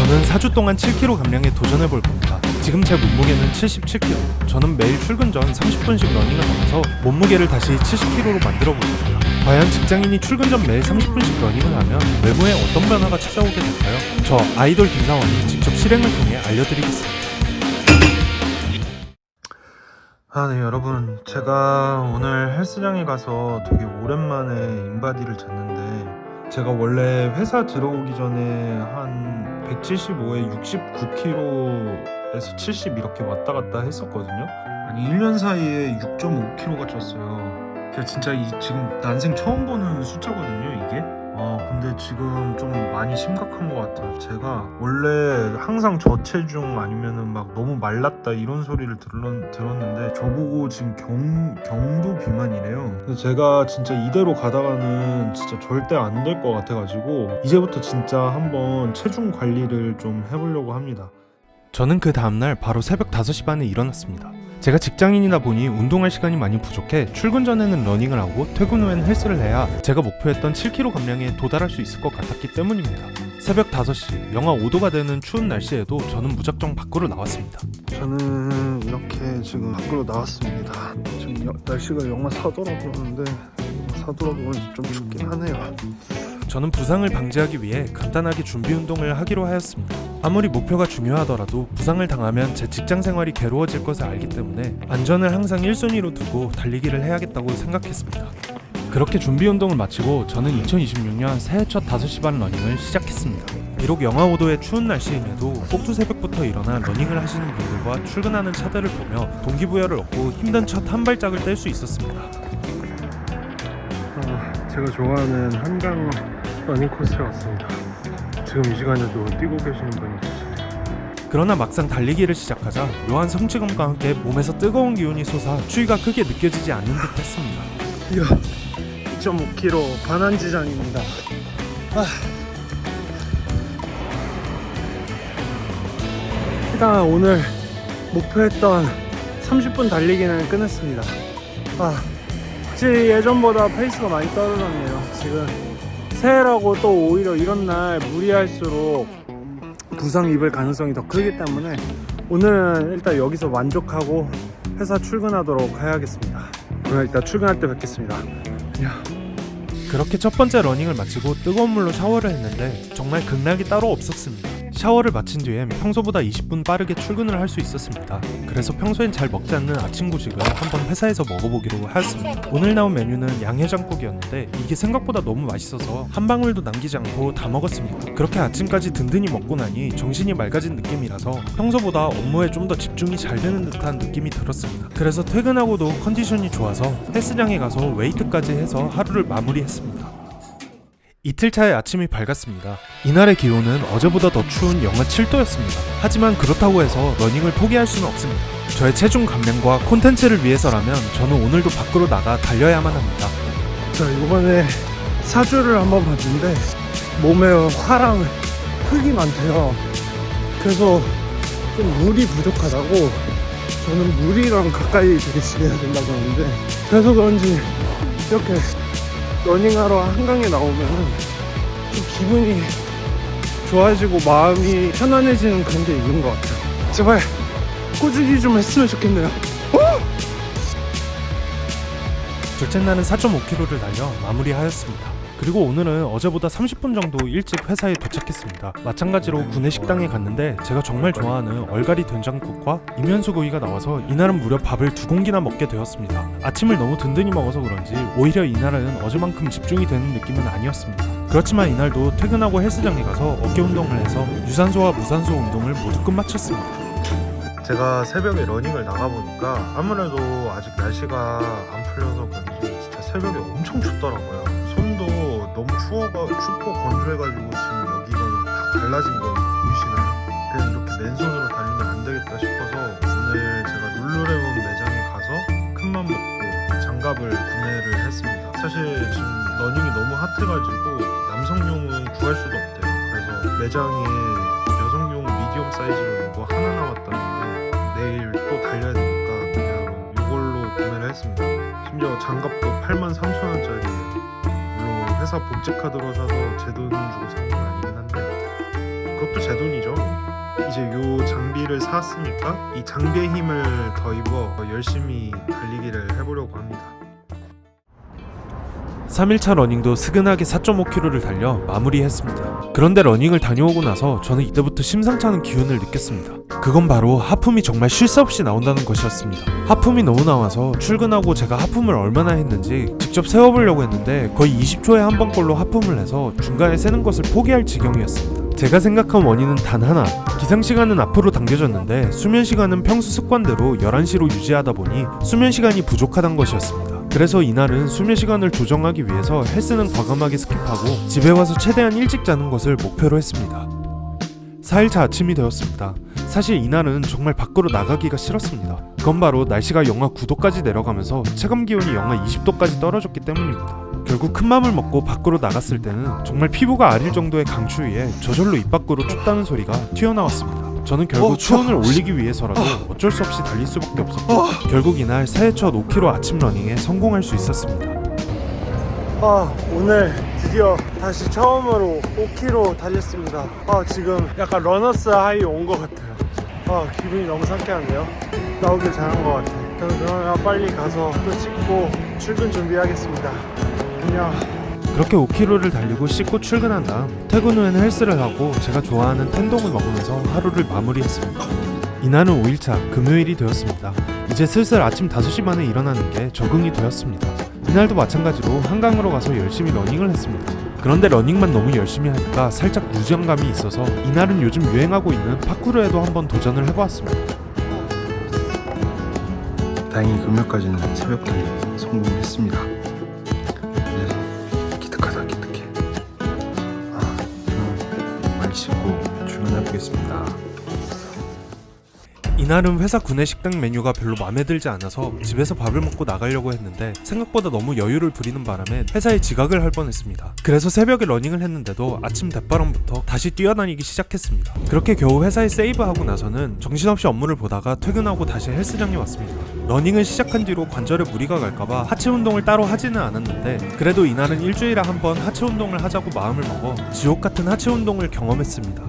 저는 4주 동안 7kg 감량에 도전해볼 겁니다. 지금 제 몸무게는 77kg. 저는 매일 출근 전 30분씩 러닝을 하면서 몸무게를 다시 70kg로 만들어 볼 겁니다. 과연 직장인이 출근 전 매일 30분씩 러닝을 하면 외모에 어떤 변화가 찾아오게 될까요? 저 아이돌 김상원이 직접 실행을 통해 알려드리겠습니다. 네, 여러분, 제가 오늘 헬스장에 가서 되게 오랜만에 인바디를 쟀는데, 제가 원래 회사 들어오기 전에 한 175에 69kg에서 70 이렇게 왔다 갔다 했었거든요. 아니 1년 사이에 6.5kg가 쪘어요. 제가 진짜 지금 난생 처음 보는 숫자거든요, 이게. 근데 지금 좀 많이 심각한 것 같아요. 제가 원래 항상 저체중 아니면은 막 너무 말랐다 이런 소리를 들었는데 저보고 지금 경도 비만이래요. 그래서 제가 진짜 이대로 가다가는 진짜 절대 안 될 것 같아가지고 이제부터 진짜 한번 체중 관리를 좀 해보려고 합니다. 저는 그 다음날 바로 새벽 5시 반에 일어났습니다. 제가 직장인이다 보니 운동할 시간이 많이 부족해 출근 전에는 러닝을 하고 퇴근 후에는 헬스를 해야 제가 목표했던 7kg 감량에 도달할 수 있을 것 같았기 때문입니다. 새벽 5시, 영하 5도가 되는 추운 날씨에도 저는 무작정 밖으로 나왔습니다. 저는 이렇게 지금 밖으로 나왔습니다. 지금 날씨가 영하 4도라고 그러는데 4도라고 그런지 좀 춥긴 하네요. 저는 부상을 방지하기 위해 간단하게 준비 운동을 하기로 하였습니다. 아무리 목표가 중요하더라도 부상을 당하면 제 직장 생활이 괴로워질 것을 알기 때문에 안전을 항상 1순위로 두고 달리기를 해야겠다고 생각했습니다. 그렇게 준비 운동을 마치고 저는 2026년 새해 첫 5시 반 러닝을 시작했습니다. 비록 영하 5도의 추운 날씨임에도 꼭두 새벽부터 일어나 러닝을 하시는 분들과 출근하는 차들을 보며 동기부여를 얻고 힘든 첫 한 발짝을 뗄 수 있었습니다. 제가 좋아하는 한강 러닝 코스에 왔습니다. 지금 이 시간에도 뛰고 계시는 분이 계시네요. 그러나 막상 달리기를 시작하자 묘한 성취감과 함께 몸에서 뜨거운 기운이 솟아 추위가 크게 느껴지지 않는 듯 했습니다. 이야, 2.5km 반환지장입니다. 일단 오늘 목표했던 30분 달리기는 끝냈습니다. 확실히 예전보다 페이스가 많이 떨어졌네요. 지금 새해라고 또 오히려 이런 날 무리할수록 부상 입을 가능성이 더 크기 때문에 오늘은 일단 여기서 만족하고 회사 출근하도록 해야겠습니다. 그럼 일단 출근할 때 뵙겠습니다. 그렇게 첫 번째 러닝을 마치고 뜨거운 물로 샤워를 했는데 정말 극락이 따로 없었습니다. 샤워를 마친 뒤엔 평소보다 20분 빠르게 출근을 할 수 있었습니다. 그래서 평소엔 잘 먹지 않는 아침 구식을 한번 회사에서 먹어보기로 하였습니다. 오늘 나온 메뉴는 양해장국이었는데 이게 생각보다 너무 맛있어서 한 방울도 남기지 않고 다 먹었습니다. 그렇게 아침까지 든든히 먹고 나니 정신이 맑아진 느낌이라서 평소보다 업무에 좀 더 집중이 잘 되는 듯한 느낌이 들었습니다. 그래서 퇴근하고도 컨디션이 좋아서 헬스장에 가서 웨이트까지 해서 하루를 마무리했습니다. 이틀차의 아침이 밝았습니다. 이날의 기온은 어제보다 더 추운 영하 7도였습니다. 하지만 그렇다고 해서 러닝을 포기할 수는 없습니다. 저의 체중 감량과 콘텐츠를 위해서라면 저는 오늘도 밖으로 나가 달려야만 합니다. 자, 이번에 사주를 한번 봤는데 몸에 화랑 흙이 많대요. 그래서 좀 물이 부족하다고, 저는 물이랑 가까이 되게 지내야 된다고 하는데, 그래서 그런지 이렇게 러닝하러 한강에 나오면 좀 기분이 좋아지고 마음이 편안해지는 그런 게 있는 것 같아요. 제발 꾸준히 좀 했으면 좋겠네요. 둘째 날은 4.5km를 달려 마무리하였습니다. 그리고 오늘은 어제보다 30분 정도 일찍 회사에 도착했습니다. 마찬가지로 구내식당에 갔는데 제가 정말 좋아하는 얼갈이 된장국과 이면수구이가 나와서 이날은 무려 밥을 2공기나 먹게 되었습니다. 아침을 너무 든든히 먹어서 그런지 오히려 이날은 어제만큼 집중이 되는 느낌은 아니었습니다. 그렇지만 이날도 퇴근하고 헬스장에 가서 어깨 운동을 해서 유산소와 무산소 운동을 모두 끝마쳤습니다. 제가 새벽에 러닝을 나가보니까 아무래도 아직 날씨가 안 풀려서 그런지 진짜 새벽에 엄청 춥더라고요. 손도 너무 춥고 건조해가지고 지금 여기가 다 갈라진 거 보이시나요? 그냥 이렇게 맨손으로 달리면 안 되겠다 싶어서 오늘 제가 룰루레몬 매장에 가서 큰맘 먹고 장갑을 구매를 했습니다. 사실 지금 러닝이 너무 핫해가지고 남성용은 구할 수도 없대요. 그래서 매장에 여성용 미디엄 사이즈로 이거 하나 남았다는데 내일 또 달려야 되니까 그냥 이걸로 구매를 했습니다. 심지어 장갑도 83,000원짜리예요. 물론 회사 복지카드로 사서 제 돈 주고 산 건 아니긴 한데 이것도 제 돈이죠. 이제 요 장비를 샀으니까 이 장비의 힘을 더 입어 열심히 달리기를 해보려고 합니다. 3일차 러닝도 스근하게 4.5km를 달려 마무리했습니다. 그런데 러닝을 다녀오고 나서 저는 이때부터 심상치 않은 기운을 느꼈습니다. 그건 바로 하품이 정말 쉴 새 없이 나온다는 것이었습니다. 하품이 너무 나와서 출근하고 제가 하품을 얼마나 했는지 직접 세어보려고 했는데 거의 20초에 한 번꼴로 하품을 해서 중간에 세는 것을 포기할 지경이었습니다. 제가 생각한 원인은 단 하나, 기상시간은 앞으로 당겨졌는데 수면시간은 평소 습관대로 11시로 유지하다 보니 수면시간이 부족하단 것이었습니다. 그래서 이날은 수면시간을 조정하기 위해서 헬스는 과감하게 스킵하고 집에 와서 최대한 일찍 자는 것을 목표로 했습니다. 4일차 아침이 되었습니다. 사실 이날은 정말 밖으로 나가기가 싫었습니다. 그건 바로 날씨가 영하 9도까지 내려가면서 체감기온이 영하 20도까지 떨어졌기 때문입니다. 결국 큰맘을 먹고 밖으로 나갔을 때는 정말 피부가 아릴 정도의 강추위에 저절로 입 밖으로 춥다는 소리가 튀어나왔습니다. 저는 결국 체온을 올리기 위해서라도 어쩔 수 없이 달릴 수밖에 없었고 결국 이날 새해 첫 5km 아침 러닝에 성공할 수 있었습니다. 오늘 드디어 다시 처음으로 5km 달렸습니다. 지금 약간 러너스 하이 온 것 같아요. 기분이 너무 상쾌한데요. 나오길 잘한 것 같아요. 저는 그러면 빨리 가서 또 씻고 출근 준비하겠습니다. 안녕. 그렇게 5km를 달리고 씻고 출근한 다음 퇴근 후에는 헬스를 하고 제가 좋아하는 텐동을 먹으면서 하루를 마무리했습니다. 이날은 5일차 금요일이 되었습니다. 이제 슬슬 아침 5시 반에 일어나는 게 적응이 되었습니다. 이날도 마찬가지로 한강으로 가서 열심히 러닝을 했습니다. 그런데 러닝만 너무 열심히 하니까 살짝 무정감이 있어서 이날은 요즘 유행하고 있는 파쿠르에도 한번 도전을 해보았습니다. 다행히 금요일까지는 새벽 달리기 성공했습니다. 기특하다 기특해. 많이 씻고 출근해보겠습니다. 이날은 회사 구내식당 메뉴가 별로 마음에 들지 않아서 집에서 밥을 먹고 나가려고 했는데 생각보다 너무 여유를 부리는 바람에 회사에 지각을 할 뻔했습니다. 그래서 새벽에 러닝을 했는데도 아침 대바람부터 다시 뛰어다니기 시작했습니다. 그렇게 겨우 회사에 세이브하고 나서는 정신없이 업무를 보다가 퇴근하고 다시 헬스장에 왔습니다. 러닝을 시작한 뒤로 관절에 무리가 갈까봐 하체 운동을 따로 하지는 않았는데 그래도 이날은 일주일에 한 번 하체 운동을 하자고 마음을 먹어 지옥 같은 하체 운동을 경험했습니다.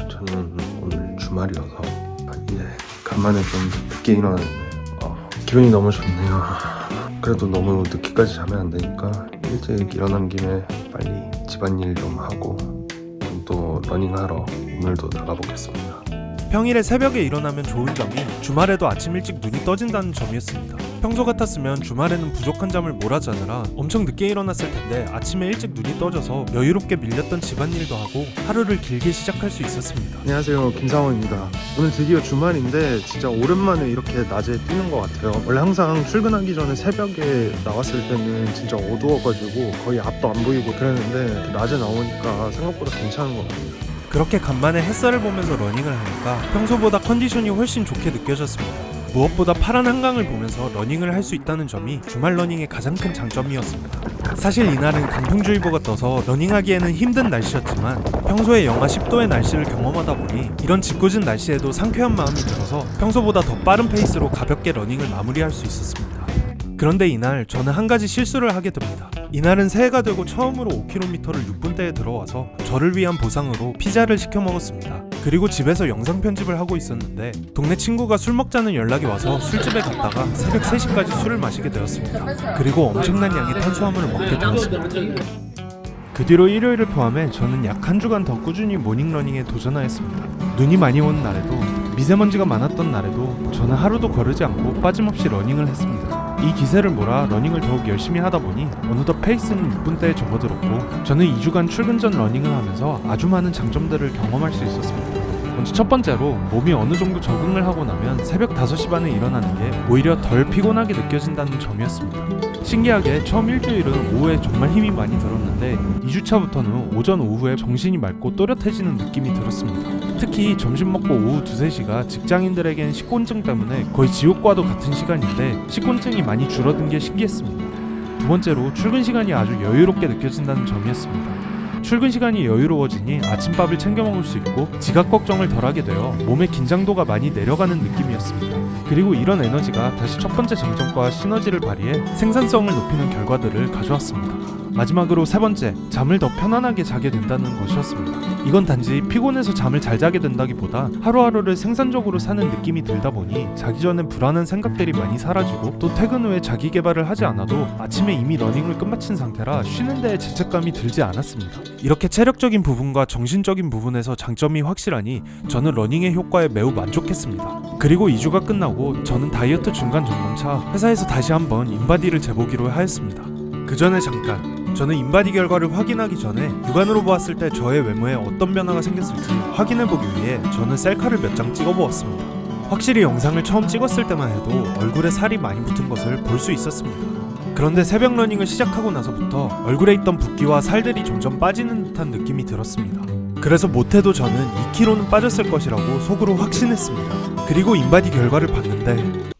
저는 오늘 주말이어서 이제 간만에 좀 늦게 일어났는데 기분이 너무 좋네요. 그래도 너무 늦게까지 자면 안 되니까 일찍 일어난 김에 빨리 집안일 좀 하고 또 러닝하러 오늘도 나가보겠습니다. 평일에 새벽에 일어나면 좋은 점이 주말에도 아침 일찍 눈이 떠진다는 점이었습니다. 평소 같았으면 주말에는 부족한 잠을 몰아자느라 엄청 늦게 일어났을 텐데 아침에 일찍 눈이 떠져서 여유롭게 밀렸던 집안일도 하고 하루를 길게 시작할 수 있었습니다. 안녕하세요, 김상원입니다. 오늘 드디어 주말인데 진짜 오랜만에 이렇게 낮에 뛰는 것 같아요. 원래 항상 출근하기 전에 새벽에 나왔을 때는 진짜 어두워가지고 거의 앞도 안 보이고 그랬는데 낮에 나오니까 생각보다 괜찮은 것 같아요. 그렇게 간만에 햇살을 보면서 러닝을 하니까 평소보다 컨디션이 훨씬 좋게 느껴졌습니다. 무엇보다 파란 한강을 보면서 러닝을 할 수 있다는 점이 주말 러닝의 가장 큰 장점이었습니다. 사실 이날은 강풍주의보가 떠서 러닝하기에는 힘든 날씨였지만 평소에 영하 10도의 날씨를 경험하다 보니 이런 짓궂은 날씨에도 상쾌한 마음이 들어서 평소보다 더 빠른 페이스로 가볍게 러닝을 마무리할 수 있었습니다. 그런데 이날 저는 한 가지 실수를 하게 됩니다. 이날은 새해가 되고 처음으로 5km를 6분대에 들어와서 저를 위한 보상으로 피자를 시켜 먹었습니다. 그리고 집에서 영상 편집을 하고 있었는데 동네 친구가 술 먹자는 연락이 와서 술집에 갔다가 새벽 3시까지 술을 마시게 되었습니다. 그리고 엄청난 양의 탄수화물을 먹게 되었습니다. 그 뒤로 일요일을 포함해 저는 약 한 주간 더 꾸준히 모닝러닝에 도전하였습니다. 눈이 많이 온 날에도 미세먼지가 많았던 날에도 저는 하루도 거르지 않고 빠짐없이 러닝을 했습니다. 이 기세를 몰아 러닝을 더욱 열심히 하다 보니 어느덧 페이스는 6분대에 접어들었고 저는 2주간 출근 전 러닝을 하면서 아주 많은 장점들을 경험할 수 있었습니다. 먼저 첫 번째로 몸이 어느 정도 적응을 하고 나면 새벽 5시 반에 일어나는 게 오히려 덜 피곤하게 느껴진다는 점이었습니다. 신기하게 처음 일주일은 오후에 정말 힘이 많이 들었는데 2주차부터는 오전 오후에 정신이 맑고 또렷해지는 느낌이 들었습니다. 특히 점심 먹고 오후 2-3시가 직장인들에겐 식곤증 때문에 거의 지옥과도 같은 시간인데 식곤증이 많이 줄어든 게 신기했습니다. 두 번째로 출근 시간이 아주 여유롭게 느껴진다는 점이었습니다. 출근 시간이 여유로워지니 아침밥을 챙겨 먹을 수 있고 지각 걱정을 덜하게 되어 몸의 긴장도가 많이 내려가는 느낌이었습니다. 그리고 이런 에너지가 다시 첫 번째 장점과 시너지를 발휘해 생산성을 높이는 결과들을 가져왔습니다. 마지막으로 세 번째, 잠을 더 편안하게 자게 된다는 것이었습니다. 이건 단지 피곤해서 잠을 잘 자게 된다기보다 하루하루를 생산적으로 사는 느낌이 들다 보니 자기 전에 불안한 생각들이 많이 사라지고 또 퇴근 후에 자기 개발을 하지 않아도 아침에 이미 러닝을 끝마친 상태라 쉬는 데에 죄책감이 들지 않았습니다. 이렇게 체력적인 부분과 정신적인 부분에서 장점이 확실하니 저는 러닝의 효과에 매우 만족했습니다. 그리고 2주가 끝나고 저는 다이어트 중간 점검차 회사에서 다시 한번 인바디를 재보기로 하였습니다. 그 전에 잠깐, 저는 인바디 결과를 확인하기 전에 육안으로 보았을 때 저의 외모에 어떤 변화가 생겼을지 확인해보기 위해 저는 셀카를 몇 장 찍어보았습니다. 확실히 영상을 처음 찍었을 때만 해도 얼굴에 살이 많이 붙은 것을 볼 수 있었습니다. 그런데 새벽 러닝을 시작하고 나서부터 얼굴에 있던 붓기와 살들이 점점 빠지는 듯한 느낌이 들었습니다. 그래서 못해도 저는 2kg는 빠졌을 것이라고 속으로 확신했습니다. 그리고 인바디 결과를 봤는데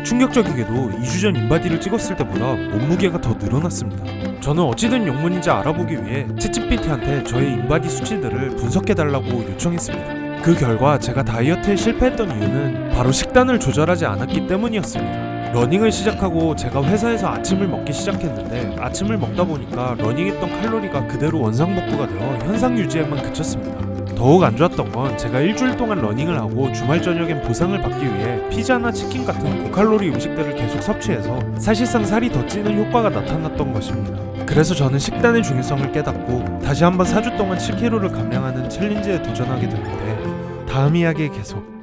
충격적이게도 2주 전 인바디를 찍었을 때보다 몸무게가 더 늘어났습니다. 저는 어찌된 용문인지 알아보기 위해 챗GPT한테 저의 인바디 수치들을 분석해달라고 요청했습니다. 그 결과 제가 다이어트에 실패했던 이유는 바로 식단을 조절하지 않았기 때문이었습니다. 러닝을 시작하고 제가 회사에서 아침을 먹기 시작했는데 아침을 먹다 보니까 러닝했던 칼로리가 그대로 원상복구가 되어 현상 유지에만 그쳤습니다. 더욱 안 좋았던 건 제가 일주일 동안 러닝을 하고 주말 저녁엔 보상을 받기 위해 피자나 치킨 같은 고칼로리 음식들을 계속 섭취해서 사실상 살이 더 찌는 효과가 나타났던 것입니다. 그래서 저는 식단의 중요성을 깨닫고 다시 한번 4주 동안 7kg를 감량하는 챌린지에 도전하게 됐는데 다음 이야기 계속